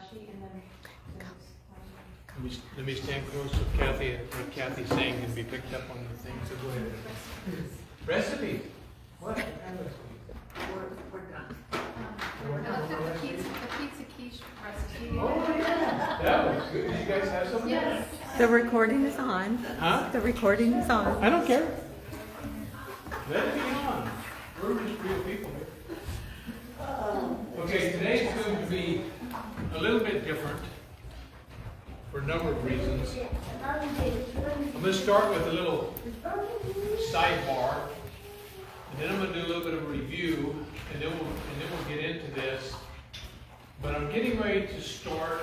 sheet and then. Let me stand close so Kathy, what Kathy's saying can be picked up on the things. So go ahead. Recipe. What? We're done. I looked at the pizza quiche recipe. Oh, yeah. That was good. Did you guys have something? Yes. The recording is on. Huh? The recording is on. I don't care. Let it be on. We're just real people here. Okay, today's going to be a little bit different for a number of reasons. I'm going to start with a little sidebar, and then I'm going to do a little bit of a review, and then we'll get into this. But I'm getting ready to start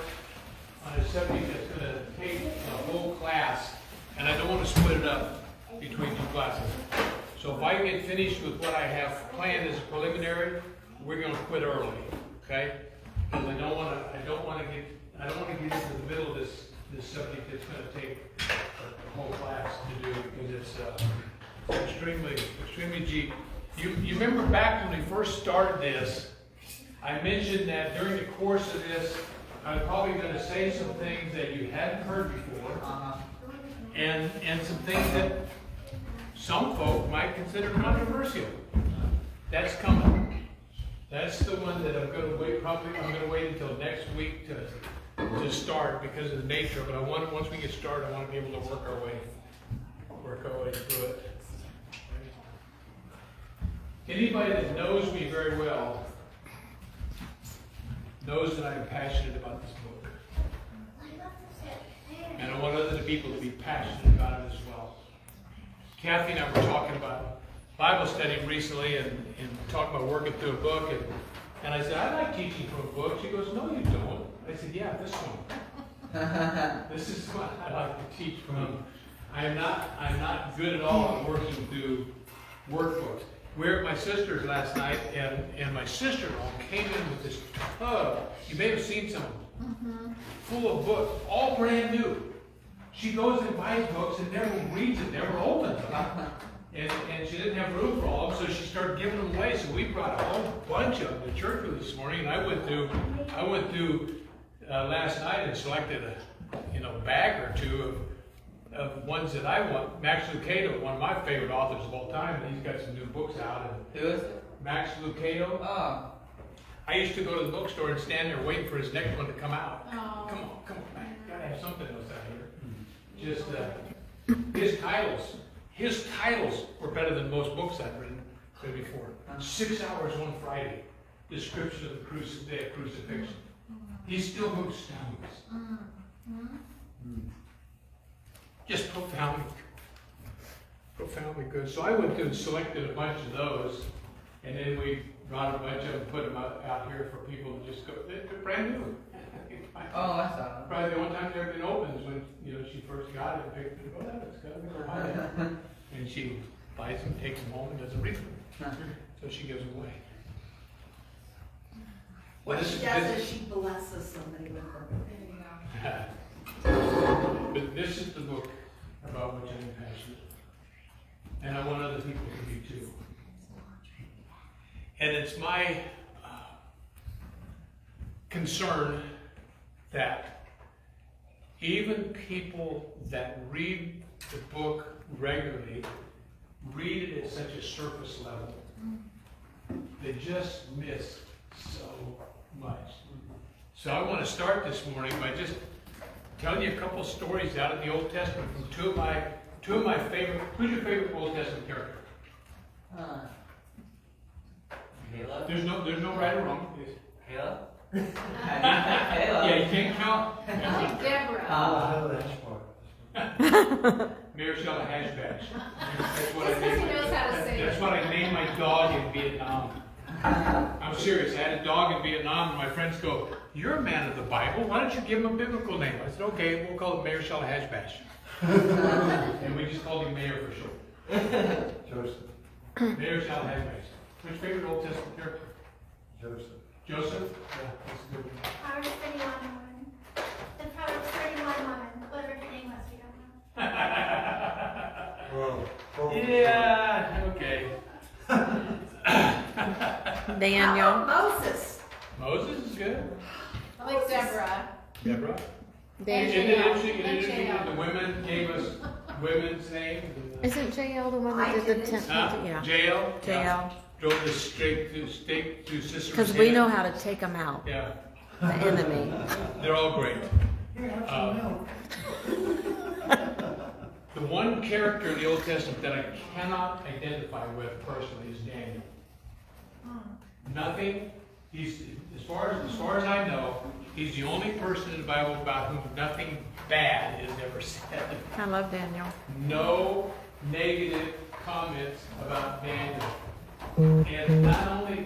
on a subject that's going to take a whole class, and I don't want to split it up between two classes. So if I get finished with what I have planned as a preliminary, we're going to quit early, okay? Because I don't want to get into the middle of this subject that's going to take a whole class to do, because it's extremely deep. You remember back when we first started this, I mentioned that during the course of this, I'm probably going to say some things that you hadn't heard before, and some things that some folk might consider controversial. That's coming. That's the one that I'm going to wait. I'm going to wait until next week to start because of the nature of it. Once we get started, I want to be able to work our way through it. Anybody that knows me very well knows that I'm passionate about this book, and I want other people to be passionate about it as well. Kathy and I were talking about Bible study recently and talking about working through a book, and I said, I like teaching from a book. She goes, no, you don't. I said, yeah, this one. This is what I like to teach from. I'm not good at all at working through workbooks. We were at my sister's last night, and my sister-in-law came in with this tub. You may have seen some of them, full of books, all brand new. She goes and buys books and never reads it, never opens them. And she didn't have room for all of them, so she started giving them away. So we brought a whole bunch of them to church with this morning, and I went through last night and selected a bag or two of ones that I want. Max Lucado, one of my favorite authors of all time, and he's got some new books out. And Who is it? Max Lucado. Oh. I used to go to the bookstore and stand there waiting for his next one to come out. Oh. Come on, man. Gotta have something else out here. Just his titles were better than most books I've written before. 6 hours one Friday, description of the day of crucifixion. He still moves stones. Just profoundly good. So I went through and selected a bunch of those, and then we brought a bunch of them, put them out here for people to just go. They're brand new. Oh, that's awesome. Probably the one time they've been opened is when she first got it and picked it up. Oh, that's good. And she buys them, takes them home, and doesn't read them. So she gives them away. What she does is she blesses somebody with her. But this is the book about which I'm passionate. And I want other people to be too. And it's my concern that even people that read the book regularly read it at such a surface level. They just miss so much. So I want to start this morning by just telling you a couple stories out of the Old Testament from two of my favorite. Who's your favorite Old Testament character? Halo? There's no right or wrong. Halo? Yeah, you can't count. I like Deborah. Marichelle Hashbash. That's what Just because he knows how to say That's it. what I named my dog in Vietnam. I'm serious. I had a dog in Vietnam, and my friends go, "You're a man of the Bible. Why don't you give him a biblical name?" I said, "Okay, we'll call it Marichelle Hashbash." And we just called him Mayor for short. Joseph. Marichelle Hashbash. Which favorite Old Testament character? Joseph. Joseph? Yeah, that's a good one. Proverbs 31 woman. The Proverbs 31 woman. Whatever her name was, we don't know. Yeah, okay. Daniel. Moses. Moses is good. I like Moses Deborah. Deborah? And Isn't it Jael. interesting And that Jael. the women gave us women's names? Isn't JL the one that I did the did it. 10th? Huh? Yeah. Jael? JL. Drove the stake to Sister Because we Rosina. know how to take them out, Yeah, the enemy. they're all great. The one character in the Old Testament that I cannot identify with personally is Daniel. Nothing. He's as far as I know, he's the only person in the Bible about whom nothing bad is ever said. I love Daniel. No negative comments about Daniel. And not only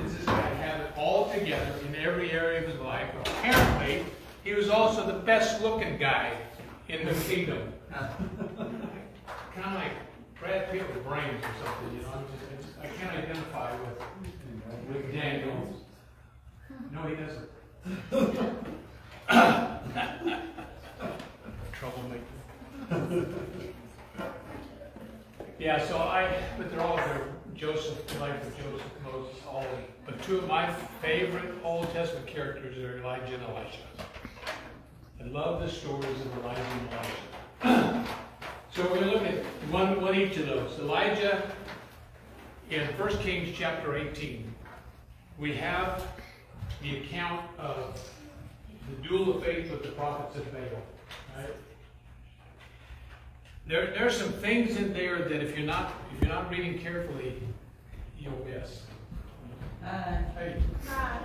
does this guy have it all together in every area of his life, apparently he was also the best looking guy in the kingdom. Kind of like Brad Pitt with brains or something, you know. I can't identify with Daniel. No, he doesn't. Troublemaker. Yeah, but they're all there. Joseph, Joseph, Moses, all of them. But two of my favorite Old Testament characters are Elijah and Elisha. I love the stories of Elijah and Elisha. So we're going to look at one each of those. Elijah, in 1 Kings chapter 18, we have the account of the duel of faith with the prophets of Baal. Right? There are some things in there that if you're not reading carefully, you'll miss. Hey. Hi.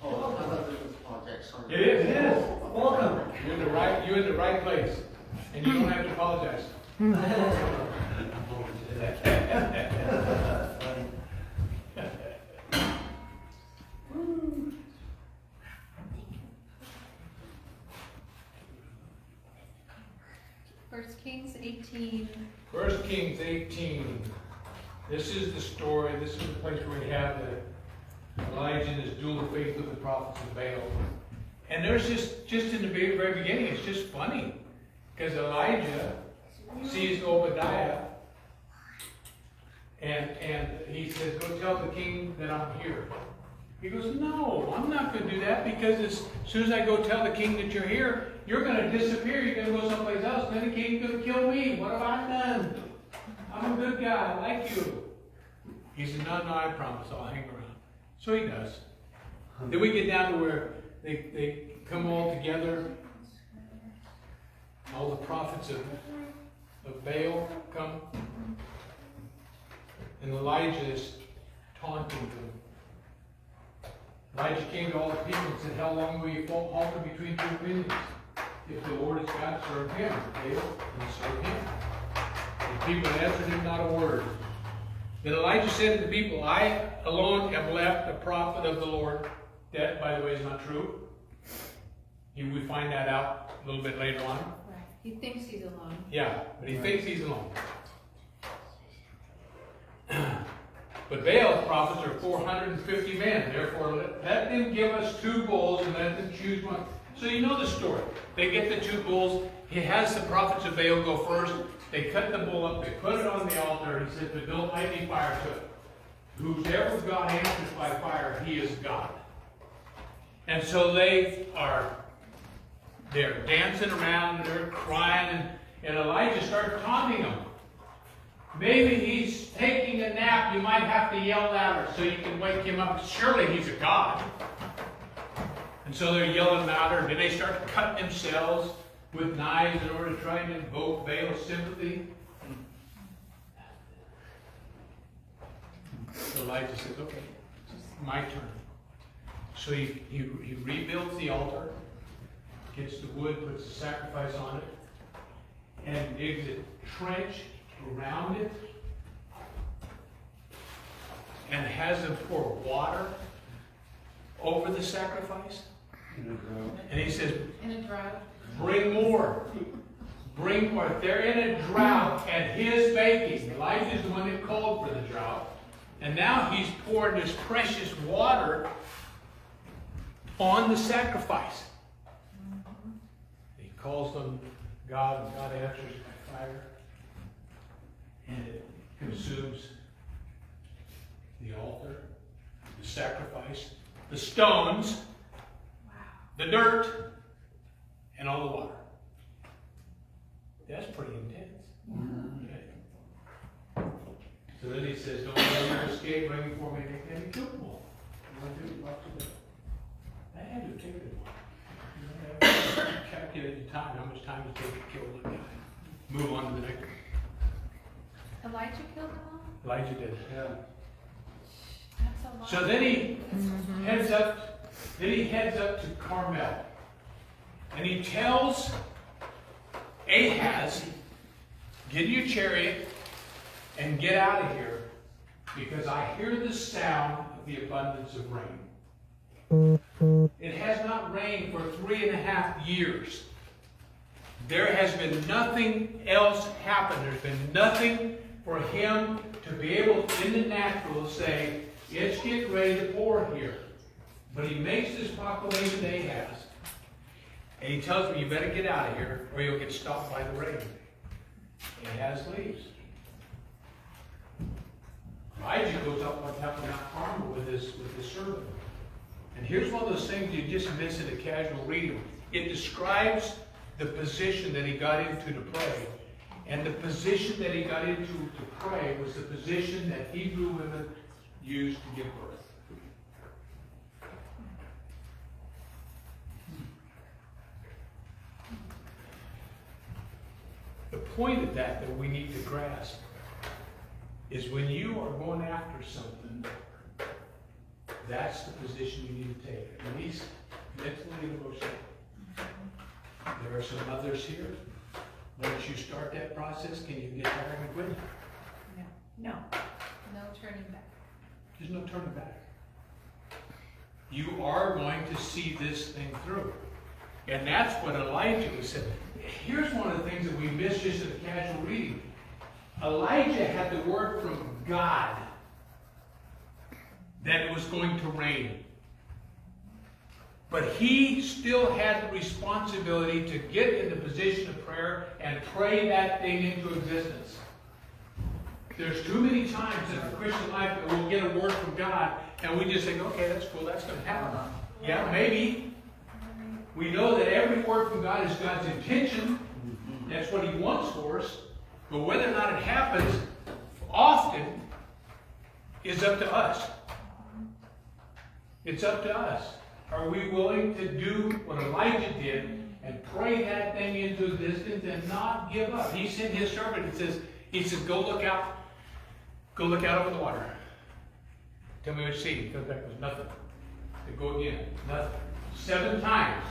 Oh, I thought this was apologetics. Sorry. It is. Welcome. You're in the right place, and you don't have to apologize. First Kings 18. 1 Kings 18. This is the story. This is the place where we have the Elijah and his duel of faith with the prophets of Baal. And there's just in the very beginning, it's just funny. Because Elijah sees Obadiah and he says, go tell the king that I'm here. He goes, no, I'm not going to do that because as soon as I go tell the king that you're here, you're going to disappear. You're going to go someplace else. And then the king's going to kill me. What have I done? I'm a good guy. I like you. He said, no, I promise. I'll hang around. So he does. Then we get down to where they come all together. All the prophets of Baal come. And Elijah is taunting them. Elijah came to all the people and said, how long will you halter between two opinions? If the Lord is God, serve him. Baal, and serve him. The people answered him not a word. Then Elijah said to the people, I alone am left a prophet of the Lord. That, by the way, is not true. We find that out a little bit later on. Right. He thinks he's alone. Yeah, but he thinks he's alone. But Baal's prophets are 450 men. Therefore, let them give us 2 bulls and let them choose one. So you know the story. They get the 2 bulls. He has the prophets of Baal go first. They cut the bull up. They put it on the altar. He said, but don't light any fire to it. Whoever God answers by fire, he is God. And so they're dancing around, they're crying, and Elijah starts taunting them. Maybe he's taking a nap. You might have to yell louder so you can wake him up. Surely he's a god. And so they're yelling louder, and then they start cutting themselves with knives in order to try and invoke Baal's sympathy. So Elijah says, okay, it's my turn. So he rebuilds the altar, gets the wood, puts the sacrifice on it, and digs a trench around it, and has them pour water over the sacrifice. And he says, In a drought. bring more. Bring more. They're in a drought at his baking. Elijah's the one that called for the drought. And now he's pouring this precious water on the sacrifice. He calls them God, and God answers by fire. And it consumes the altar, the sacrifice, the stones, the dirt, and all the water. That's pretty intense. Okay. So then he says, don't let your escape bring before me. And he killed them all. That had to take a while. Calculate your time, how much time it takes to kill one guy. Move on to the next one. Elijah killed them all? Elijah did. Yeah. That's a lot. So then he heads up. Then he heads up to Carmel, and he tells Ahaz, "Get your chariot and get out of here, because I hear the sound of the abundance of rain." It has not rained for 3.5 years. There has been nothing else happen. There's been nothing for him to be able, in the natural, say, it's getting ready to pour here. But he makes this proclamation to Ahaz. And he tells me, you better get out of here, or you'll get stopped by the rain. Ahaz leaves. Elijah goes up on top of Mount Carmel with his servant. And here's one of those things you just miss in a casual reading. It describes the position that he got into to pray. And the position that he got into to pray was the position that Hebrew women used to give birth. The point of that we need to grasp is when you are going after something, that's the position you need to take, at least mentally and emotionally. There are some others here. Once you start that process, can you get tired and quit? No. No turning back. There's no turning back. You are going to see this thing through. And that's what Elijah was saying. Here's one of the things that we miss just in a casual reading. Elijah had the word from God that it was going to rain. But he still had the responsibility to get in the position of prayer and pray that thing into existence. There's too many times in our Christian life that we'll get a word from God and we just think, okay, that's cool, that's going to happen. Yeah, maybe. We know that every word from God is God's intention. That's what he wants for us. But whether or not it happens often is up to us. It's up to us. Are we willing to do what Elijah did and pray that thing into existence and not give up? He sent his servant. He says, go look out. Go look out over the water. Tell me what you see. He comes back with nothing. They go again. Nothing. 7 times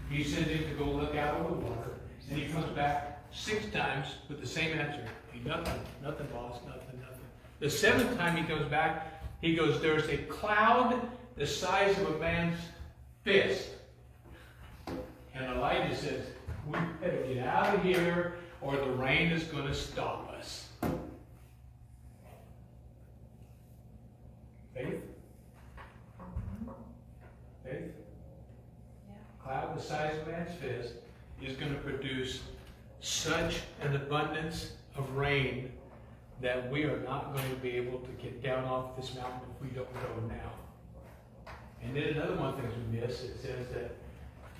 he sends him to go look out over the water. And he comes back 6 times with the same answer. Nothing. Nothing, boss. Nothing. The 7th time he comes back, he goes, there's a cloud the size of a man's fist. And Elijah says, we better get out of here or the rain is going to stop us. Faith? Faith? Yeah. Cloud the size of a man's fist is going to produce such an abundance of rain that we are not going to be able to get down off this mountain if we don't go now. And then another one thing we miss, it says that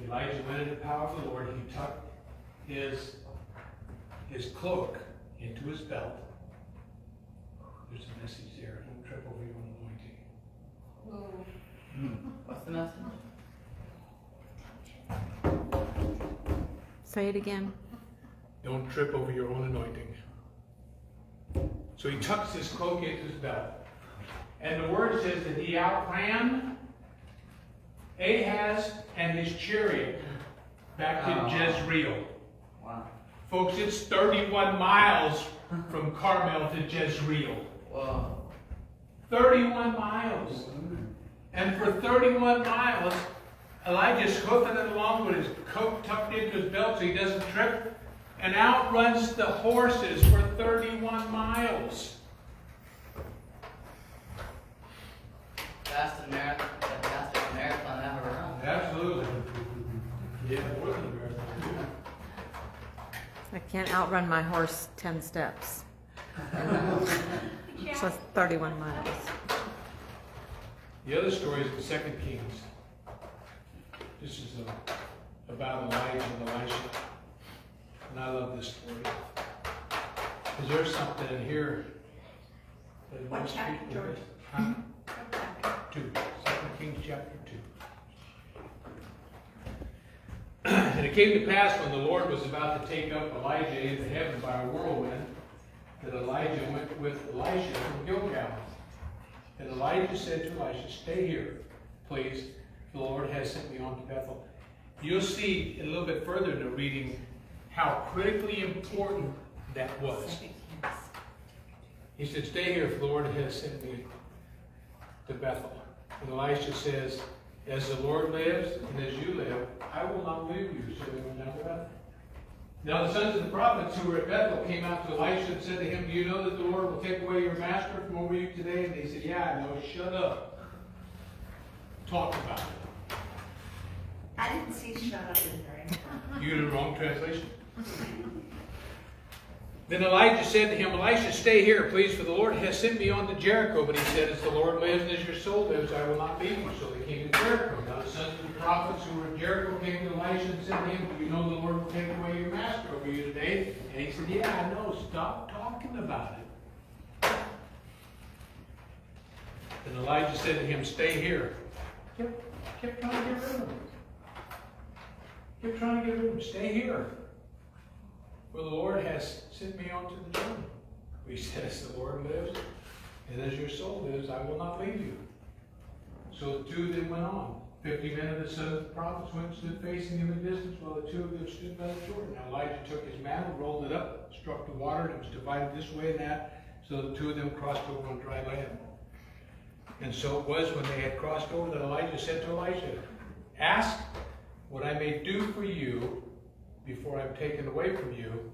Elijah went in the power of the Lord. He tucked his cloak into his belt. There's a message there. Don't trip over your own anointing. Whoa. What's the message? Say it again. Don't trip over your own anointing. So he tucks his cloak into his belt. And the word says that he outran Ahaz and his chariot back to Jezreel. Wow. Folks, it's 31 miles from Carmel to Jezreel. Whoa. 31 miles. And for 31 miles, Elijah's hoofing it along with his coat tucked into his belt so he doesn't trip, and outruns the horses for 31 miles. Fastest marathon ever run. Absolutely. Yeah, more than a marathon. I can't outrun my horse 10 steps. So it's 31 miles. The other story is the 2 Kings. This is about Elijah and Elisha. And I love this story. Because there's something in here that What most chapter, people George? miss. Huh? 2. 2 Kings chapter 2. And it came to pass when the Lord was about to take up Elijah into heaven by a whirlwind, that Elijah went with Elisha from Gilgal. And Elijah said to Elisha, "Stay here, please. The Lord has sent me on to Bethel." You'll see a little bit further in the reading how critically important that was. He said, "Stay here, for the Lord has sent me to Bethel." And Elisha says, "As the Lord lives and as you live, I will not leave you." So they went down to Bethel. Now the sons of the prophets who were at Bethel came out to Elisha and said to him, "Do you know that the Lord will take away your master from over you today?" And he said, "Yeah, I know. Shut up. Talk about it." I didn't see shut up in there. You did the wrong translation. Then Elijah said to him, "Elisha, stay here, please, for the Lord has sent me on to Jericho." But he said, "As the Lord lives and as your soul lives, I will not leave you." So they came to Jericho. Now the sons of the prophets who were at Jericho came to Elisha and said to him, "Do you know the Lord will take away your master over you today?" And he said, "Yeah, I know. Stop talking about it." Then Elijah said to him, "Stay here." Kept trying to get rid of him. Kept trying to get rid of him. "Stay here. For the Lord has sent me on to the journey." He says, "The Lord lives, and as your soul lives, I will not leave you." So the two of them went on. 50 men of the sons of the prophets went and stood facing him in distance, while the two of them stood by the Jordan. Now Elijah took his mantle, rolled it up, struck the water, and it was divided this way and that. So the two of them crossed over on dry land. And so it was when they had crossed over that Elijah said to Elisha, "Ask what I may do for you before I'm taken away from you."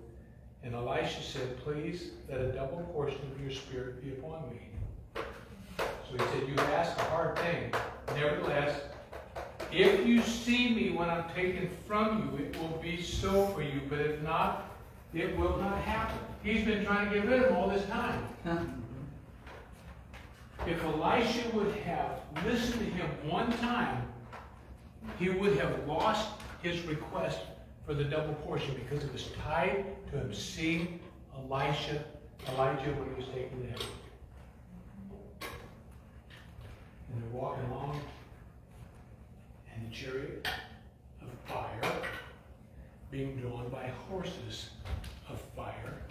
And Elisha said, "Please let a double portion of your spirit be upon me." So he said, "You asked a hard thing. Nevertheless, if you see me when I'm taken from you, it will be so for you. But if not, it will not happen." He's been trying to get rid of him all this time. If Elisha would have listened to him one time, he would have lost his request for the double portion, because it was tied to him seeing Elijah when he was taken to heaven. And they're walking along, and the chariot of fire, being drawn by horses of fire,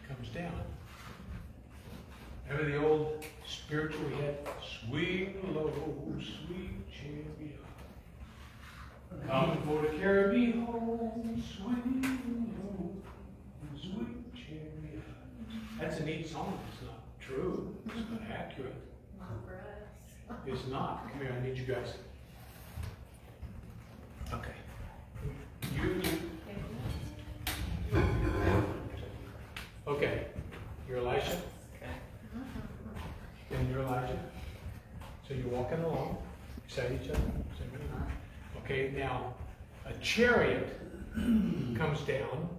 comes down. Remember the old spiritual we had? "Swing low, sweet chariot. Come for to carry me home, swing low, sweet chariot." That's a neat song. It's not true. It's not accurate. It's not. Come here, I need you guys. Okay. You. Okay. You're Elisha. And you're Elijah. So you're walking along beside each other. Okay, now a chariot comes down,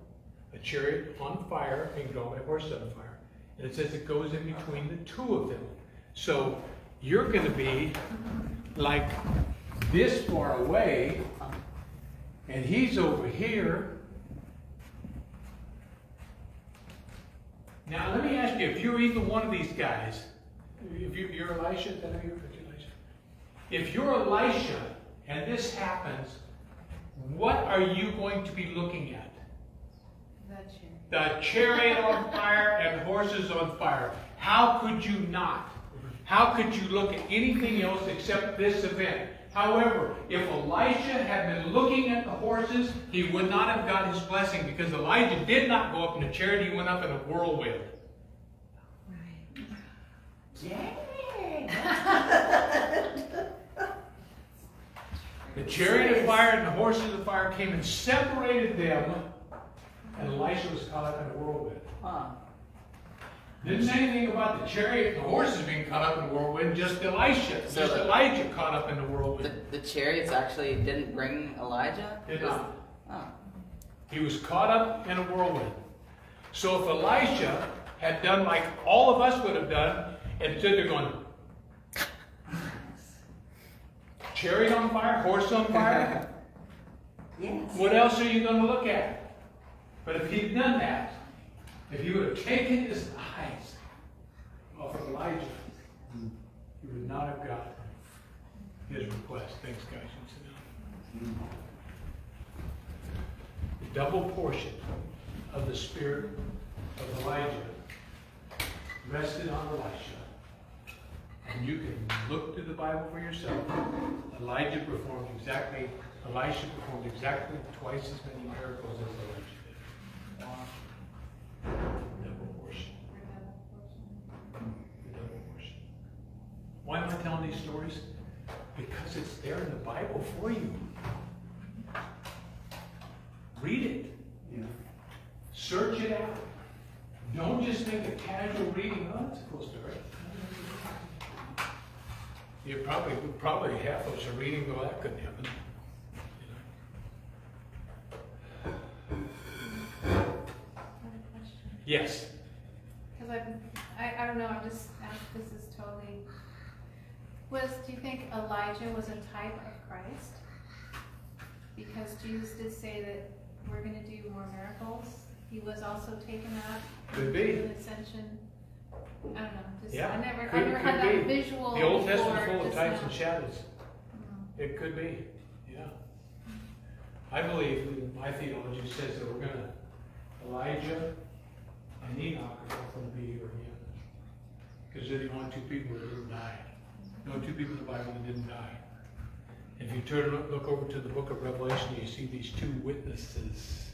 a chariot on fire, being drawn by horses on fire. And it says it goes in between the two of them. So you're going to be like this far away, and he's over here. Now let me ask you, if you're either one of these guys, if you're Elisha, then you're Elisha. If you're Elisha and this happens, what are you going to be looking at? The chariot on fire and horses on fire. How could you not? How could you look at anything else except this event? However, if Elisha had been looking at the horses, he would not have got his blessing, because Elijah did not go up in a chariot, he went up in a whirlwind. The chariot of fire and the horses of fire came and separated them, and Elisha was caught up in a whirlwind. Didn't say anything about the chariot and the horses being caught up in a whirlwind, just Elisha. So just Elijah caught up in the whirlwind. The chariots actually didn't bring Elijah? Did not. Oh. He was caught up in a whirlwind. So if Elisha had done like all of us would have done, and stood there going, chariot on fire, horse on fire? Yes. What else are you going to look at? But if he'd done that, if he would have taken his eyes off of Elijah, he would not have got his request. Thanks, guys. You sit down. The double portion of the spirit of Elijah rested on Elisha. And you can look through the Bible for yourself. Elisha performed exactly twice as many miracles as Elijah did. Double portion. The double portion. Why am I telling these stories? Because it's there in the Bible for you. Read it. Yeah. Search it out. Don't just make a casual reading. Oh, that's a cool story. You probably half of us are reading, well, that couldn't happen. I have a question. Yes. Because I don't know, I'm just, this is totally, do you think Elijah was a type of Christ? Because Jesus did say that we're going to do more miracles. He was also taken up. Could be. An ascension. I don't know. Just, Yeah. I never Could had that be. visual. The Old Testament's before full of just types now. and shadows. Mm. It could be. Yeah. I believe my theology says that we're going to, Elijah and Enoch are both going to be here again. Because they're the only two people that didn't die. The only two people in the Bible that didn't die. If you look over to the book of Revelation, you see these two witnesses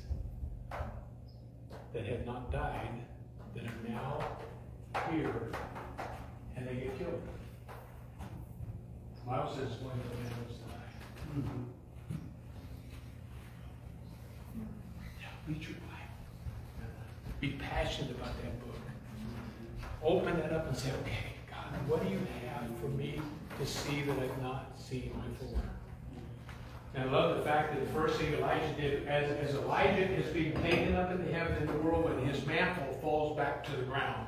that have not died, that are now here, and they get killed. The Bible says one of the men must die. Yeah, read your Bible. Be passionate about that book. Open that up and say, okay, God, what do you have for me to see that I've not seen before? And I love the fact that the first thing Elijah did, as Elijah is being taken up into heaven in the whirlwind, his mantle falls back to the ground.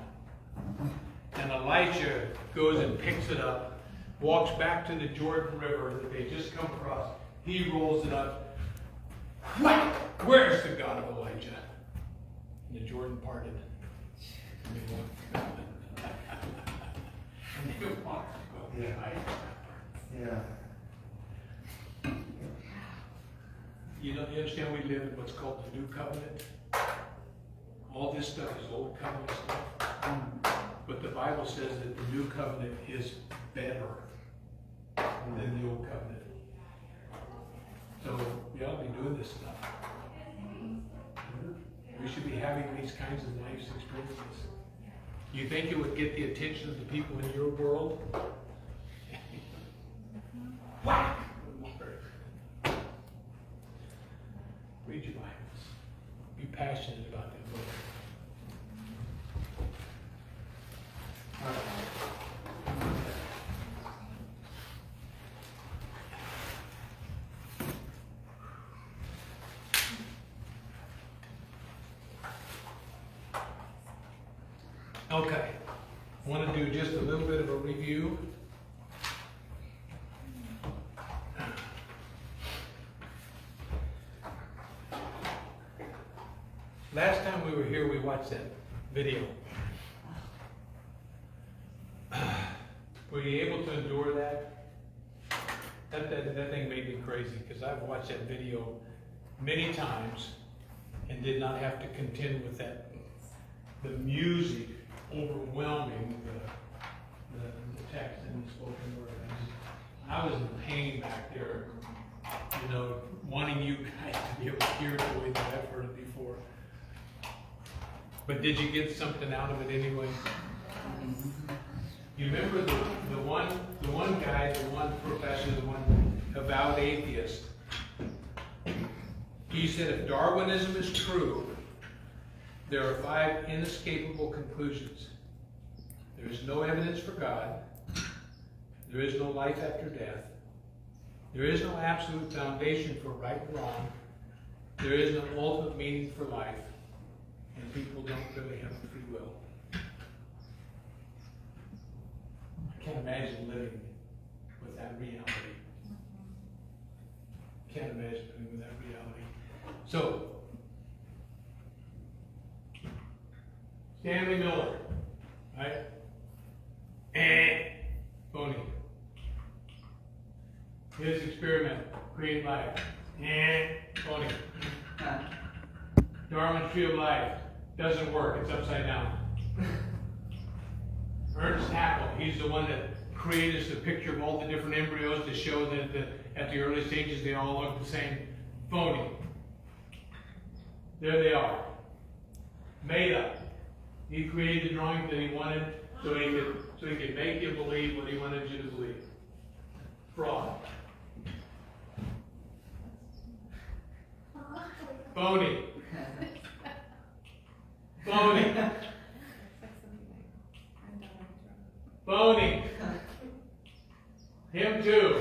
And Elijah goes and picks it up, walks back to the Jordan River that they just come across. He rolls it up. Whack! Where's the God of Elijah? And the Jordan parted. And they walked. And they walked. Yeah. You understand we live in what's called the New Covenant? All this stuff is Old Covenant stuff. But the Bible says that the New Covenant is better than the Old Covenant. So we ought to be doing this stuff. We should be having these kinds of nice experiences. You think it would get the attention of the people in your world? Whack! Read your Bibles. Be passionate about that book. All right. Okay. I want to do just a little bit of a review. Last time we were here, we watched that video. Were you able to endure that? That thing made me crazy because I've watched that video many times and did not have to contend with that. The music overwhelming the text and the spoken word. I was in pain back there, wanting you guys to be able to hear it the way that I've heard it before. But did you get something out of it anyway? You remember the one guy, the one professor, the one avowed atheist. He said if Darwinism is true, there are 5 inescapable conclusions. There is no evidence for God. There is no life after death. There is no absolute foundation for right and wrong. There is no ultimate meaning for life. And people don't really have free will. I can't imagine living with that reality. can't imagine living with that reality. So, Stanley Miller, right? Phony. His experiment, create life. Phony. Darwin's tree of life doesn't work, it's upside down. Ernest Haeckel, he's the one that created us a picture of all the different embryos to show that at the early stages they all look the same. Phony. There they are. Made up. He created the drawings that he wanted so he could make you believe what he wanted you to believe. Fraud. Phony. Phony. Phony. Him too.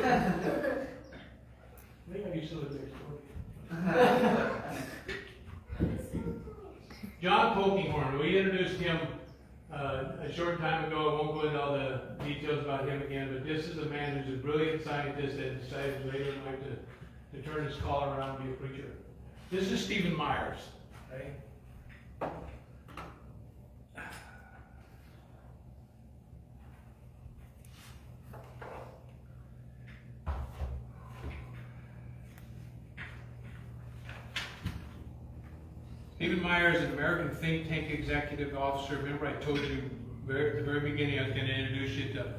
Maybe I used to live next door. John Polkinghorne, we introduced him a short time ago. I won't go into all the details about him again, but this is a man who's a brilliant scientist that decided later in life to turn his collar around and be a preacher. This is Stephen Myers. Okay? Stephen Myers, an American think tank executive officer. Remember I told you at the very beginning I was going to introduce you to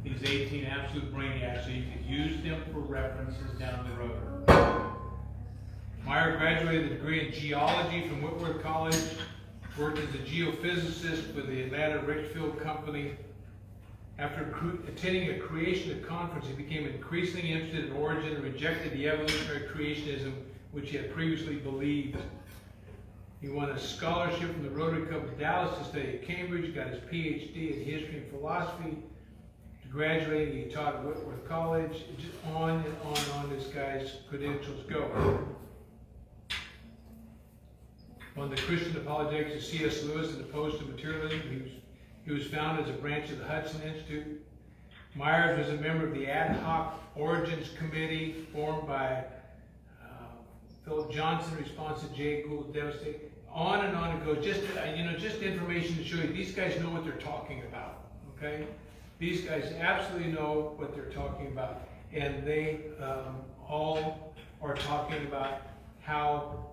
these 18 absolute brainiacs so you could use them for references down the road. Meyer graduated with a degree in geology from Whitworth College, worked as a geophysicist with the Atlanta Richfield Company. After attending a creationist conference, he became increasingly interested in origin and rejected the evolutionary creationism which he had previously believed. He won a scholarship from the Rotary Club of Dallas to study at Cambridge, got his PhD in history and philosophy. Graduating, he taught at Whitworth College. Just on and on this guy's credentials go. On the Christian Apologetics of C.S. Lewis and Opposed to Materialism, he was founded as a branch of the Hudson Institute. Myers was a member of the Ad Hoc Origins Committee formed by Philip Johnson, response to J. Gould Devastate. On and on it goes. Just information to show you these guys know what they're talking about. Okay, these guys absolutely know what they're talking about, and they all are talking about how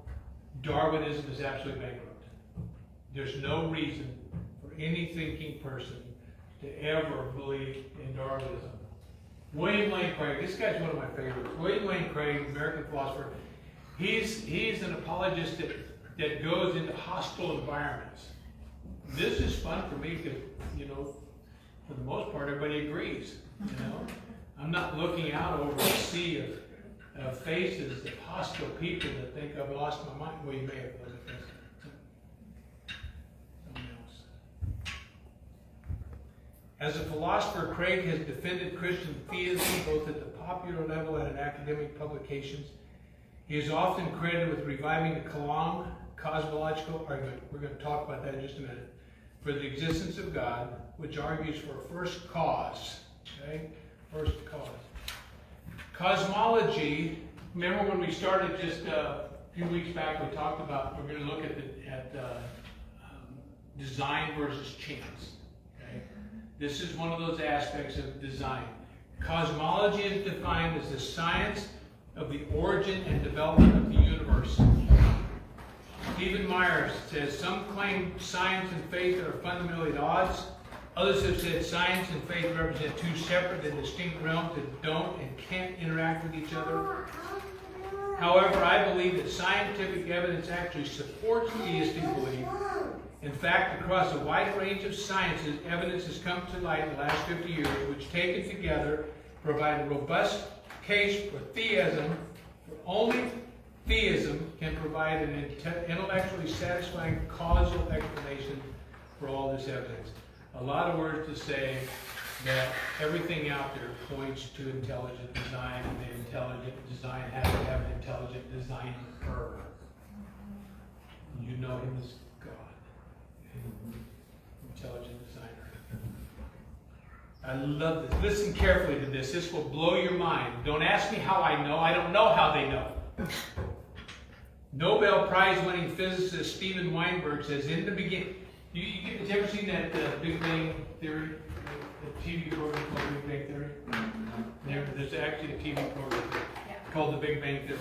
Darwinism is absolutely bankrupt. There's no reason for any thinking person to ever believe in Darwinism. William Lane Craig, this guy's one of my favorites. William Lane Craig, American philosopher. He's an apologist that goes into hostile environments. This is fun for me because, for the most part, everybody agrees. I'm not looking out over a sea of faces of hostile people that think I've lost my mind. Well, you may have looked at this. Someone else. As a philosopher, Craig has defended Christian theism both at the popular level and in academic publications. He is often credited with reviving the Kalam cosmological argument. We're going to talk about that in just a minute. For the existence of God, which argues for a first cause. Okay? First cause. Cosmology, remember when we started just a few weeks back, we talked about, we're going to look at design versus chance. Okay? This is one of those aspects of design. Cosmology is defined as the science of the origin and development of the universe. Stephen Myers says, some claim science and faith are fundamentally at odds. Others have said science and faith represent two separate and distinct realms that don't and can't interact with each other. However, I believe that scientific evidence actually supports theistic belief. In fact, across a wide range of sciences, evidence has come to light in the last 50 years, which taken together provide a robust case for theism, for only theism can provide an intellectually satisfying causal explanation for all this evidence. A lot of words to say that everything out there points to intelligent design, and the intelligent design has to have an intelligent designer. You know him as God, intelligent designer. I love this. Listen carefully to this. This will blow your mind. Don't ask me how I know. I don't know how they know. Nobel Prize winning physicist Steven Weinberg says in the beginning, you ever seen that Big Bang Theory? The TV program called Big Bang Theory? There's actually a TV program called The Big Bang Theory.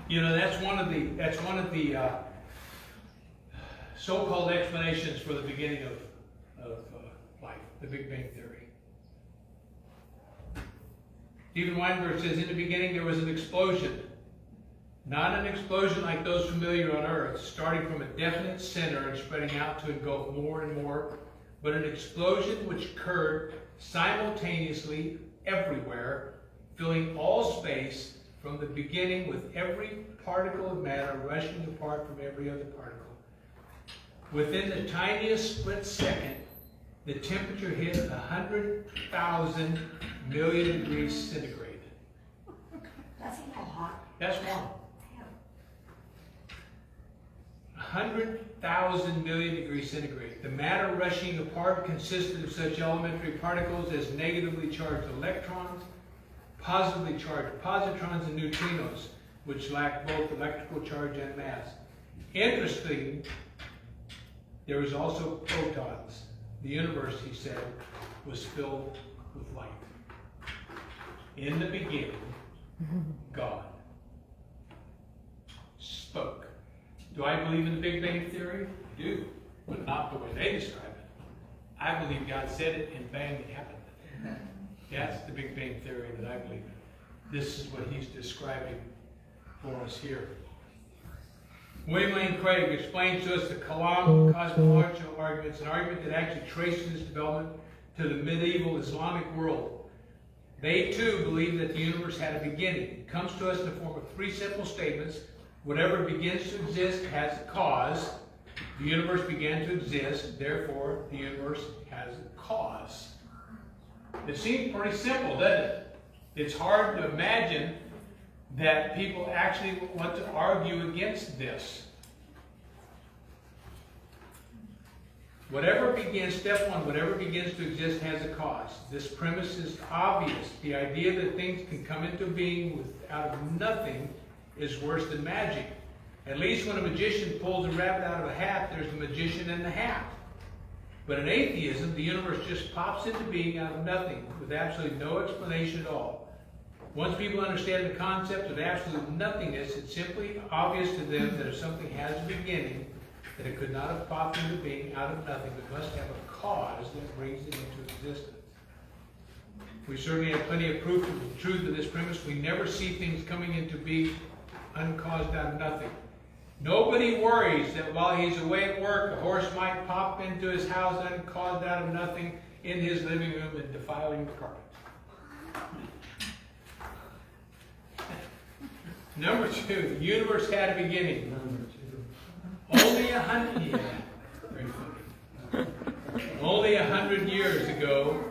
You know, that's one of the so-called explanations for the beginning of life, the Big Bang Theory. Steven Weinberg says in the beginning there was an explosion. Not an explosion like those familiar on Earth, starting from a definite center and spreading out to engulf more and more, but an explosion which occurred simultaneously everywhere, filling all space from the beginning with every particle of matter rushing apart from every other particle. Within the tiniest split second, the temperature hit 100,000 million degrees centigrade. That's not hot. That's warm. 100,000 million degrees centigrade. The matter rushing apart consisted of such elementary particles as negatively charged electrons, positively charged positrons, and neutrinos, which lack both electrical charge and mass. Interesting, there was also protons. The universe, he said, was filled with light. In the beginning, God spoke. Do I believe in the Big Bang Theory? I do, but not the way they describe it. I believe God said it and bang, it happened. That's the Big Bang Theory that I believe in. This is what he's describing for us here. William Lane Craig explains to us the Kalam cosmological argument. It's an argument that actually traces its development to the medieval Islamic world. They too believe that the universe had a beginning. It comes to us in the form of three simple statements. Whatever begins to exist has a cause. The universe began to exist, therefore the universe has a cause. It seems pretty simple, doesn't it? It's hard to imagine that people actually want to argue against this. Step one, whatever begins to exist has a cause. This premise is obvious. The idea that things can come into being out of nothing is worse than magic. At least when a magician pulls a rabbit out of a hat, there's a magician in the hat. But in atheism, the universe just pops into being out of nothing with absolutely no explanation at all. Once people understand the concept of absolute nothingness, it's simply obvious to them that if something has a beginning, that it could not have popped into being out of nothing, but must have a cause that brings it into existence. We certainly have plenty of proof of the truth of this premise. We never see things coming into being uncaused out of nothing. Nobody worries that while he's away at work, a horse might pop into his house uncaused out of nothing in his living room and defiling the carpet. Number two, the universe had a beginning. Only 100 years ago,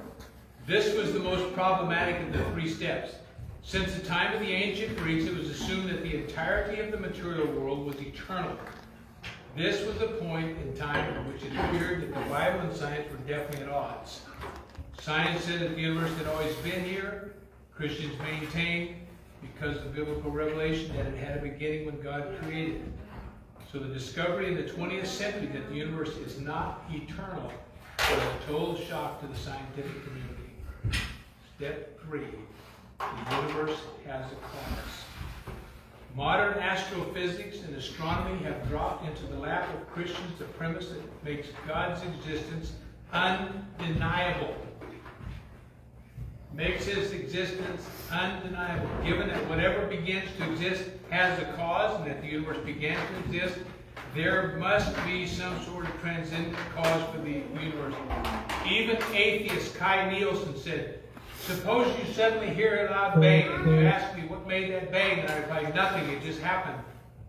this was the most problematic of the three steps. Since the time of the ancient Greeks, it was assumed that the entirety of the material world was eternal. This was the point in time in which it appeared that the Bible and science were definitely at odds. Science said that the universe had always been here. Christians maintained, because of biblical revelation, that it had a beginning when God created it. So the discovery in the 20th century that the universe is not eternal was a total shock to the scientific community. Step 3. The universe has a cause. Modern astrophysics and astronomy have dropped into the lap of Christians the premise that makes God's existence undeniable. Makes his existence undeniable. Given that whatever begins to exist has a cause, and that the universe began to exist, there must be some sort of transcendent cause for the universe. Even atheist Kai Nielsen said, suppose you suddenly hear a loud bang and you ask me what made that bang, and I reply, nothing, it just happened.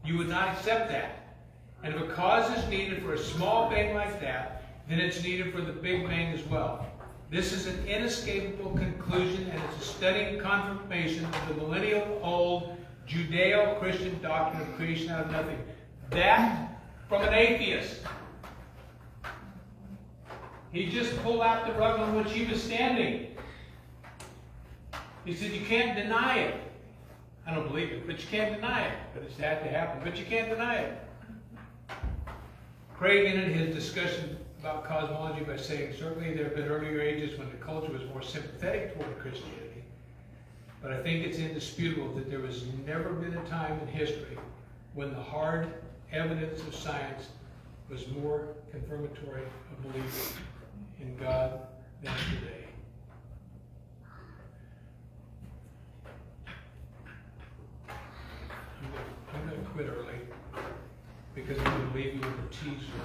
You would not accept that. And if a cause is needed for a small bang like that, then it's needed for the big bang as well. This is an inescapable conclusion, and it's a stunning confirmation of the millennial-old Judeo-Christian doctrine of creation out of nothing. That from an atheist. He just pulled out the rug on which he was standing. He said, you can't deny it. I don't believe it, but you can't deny it. But it's had to happen, but you can't deny it. Craig ended his discussion about cosmology by saying, certainly there have been earlier ages when the culture was more sympathetic toward Christianity. But I think it's indisputable that there has never been a time in history when the hard evidence of science was more confirmatory of belief in God than today. I'm going to quit early because I'm going to leave you with a teaser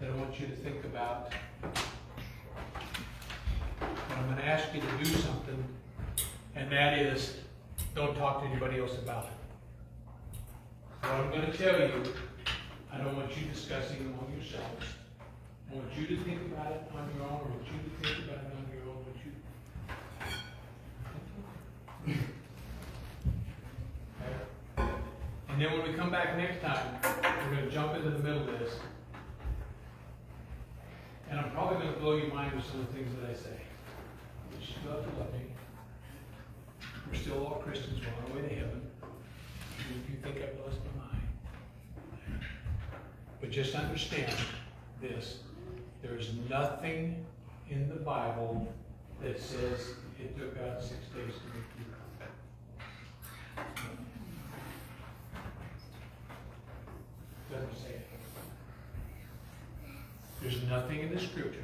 that I want you to think about. And I'm going to ask you to do something, and that is, don't talk to anybody else about it. What I'm going to tell you, I don't want you discussing among yourselves. I want you to think about it on your own, or I want you to think about it on your own. Okay? And then when we come back next time, we're going to jump into the middle of this. And I'm probably going to blow your mind with some of the things that I say. You still have to love me. We're still all Christians. We're on our way to heaven. If you think I've lost my mind. But just understand this. There's nothing in the Bible that says it took God 6 days to make the earth. Doesn't say it. There's nothing in the scripture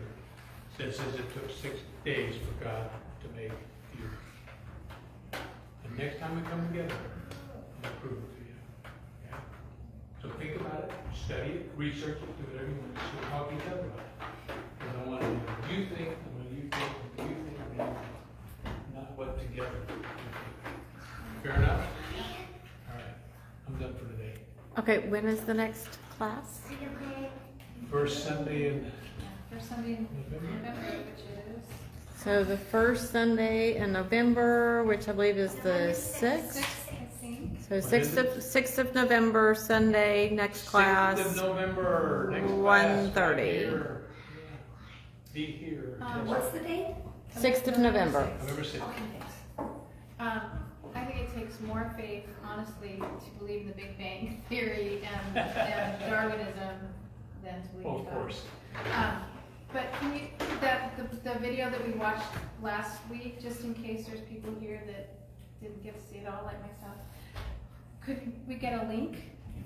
that says it took 6 days for God to make the earth. And next time we come together, I'll prove it to you. Okay? So think about it, study it, research it, do whatever you want. Just go talk to each other about it. Because I want to know what you think, and what you think, and what you think, and not what together. Fair enough? All right. I'm done for today. Okay, when is the next class? First Sunday in First Sunday in November. November, which is So the first Sunday in November, which I believe is the 6th. 6th, I think. So 6th of November, Sunday, next class. 6th of November, next class. 1:30. Right here. Be here. What's the date? 6th of November. November 6th. Okay, thanks. I think it takes more faith, honestly, to believe in the Big Bang Theory and Darwinism than to believe Oh, in of God. course. But can you, the video that we watched last week, just in case there's people here that didn't get to see it all, like myself, could we get a link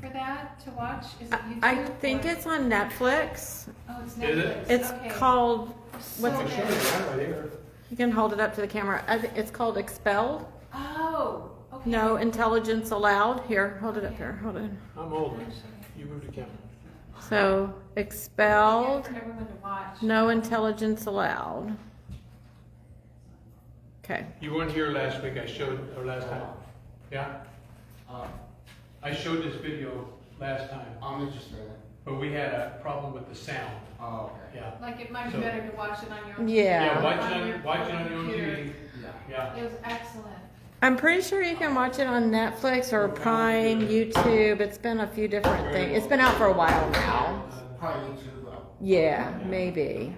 for that to watch? Is it YouTube? I think or- it's on Netflix. Oh, it's Is Netflix. it? It's Okay. called, what's So it? good. Right here. You can hold it up to the camera. It's called Expelled. Oh, okay. No intelligence allowed. Here, hold it up here. Hold it. I'm old. You move the camera. So, expelled, For everyone to watch. no intelligence allowed. Okay. You weren't here last week, I showed, or last time. Yeah? I showed this video last time, I'm interested in it. but we had a problem with the sound. Oh, okay. Yeah. Like it might be So- better to watch it on your own. Yeah. Yeah, watch On it your on, watch it on your own computer. TV. Yeah. Yeah. It was excellent. I'm pretty sure you can watch it on Netflix or Prime, YouTube. It's been a few different things. It's been out for a while now. Probably YouTube. Yeah, maybe.